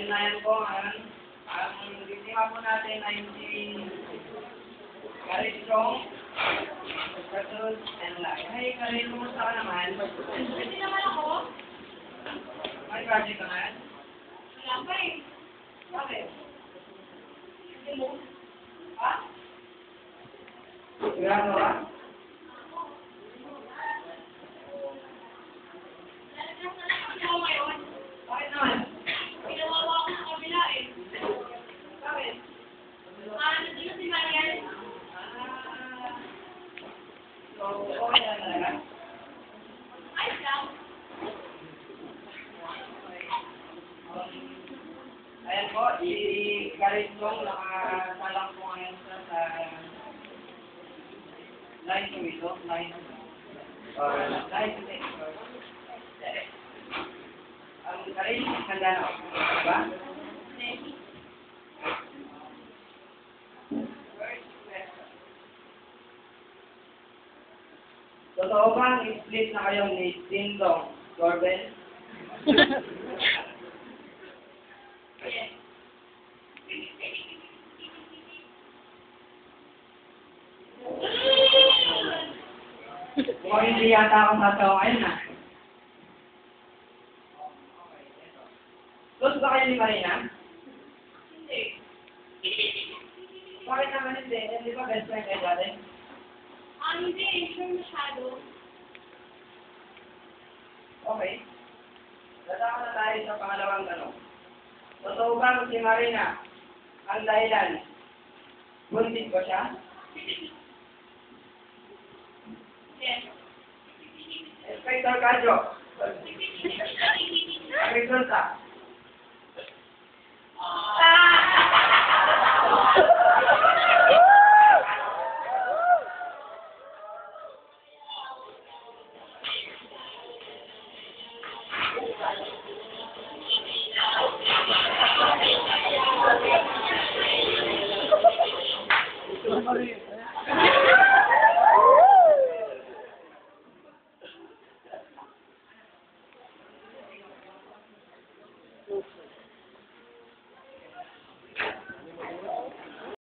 na yan po, ang biktima po natin ay si Karin Chong, Katul, and Lai. Hey, Karin, kumusta ka naman? Hindi naman ako. May project ka na? Wala pa eh. Bakit? Hindi mo. Ha? Sigurado ka? Ako ngayon, Bakit naman? pinawawa ako sa kabila eh. Bakit? Nandun na si Marian. So, okay na talaga? Ayos lang. Ayan po, si Karin Chong, nakasalang po ngayon sa line to ito, line to take. Ang Karin, handa na ako. Diba? Totoo ba ang split na kayo ni Dindong Doorbell? Yes. Mukhang hindi yata ako tatawa ngayon ah. Close ba kayo ni Marina? Hindi. Bakit naman hindi? Hindi ba best friend kayo dati? Hindi. Sure masyado. Okay. Dadako na tayo sa pangalawang tanong. Totoo bang si Marina ang dahilan? Buntis ba siya? Yes. Inspector Kadyo. Ang resulta.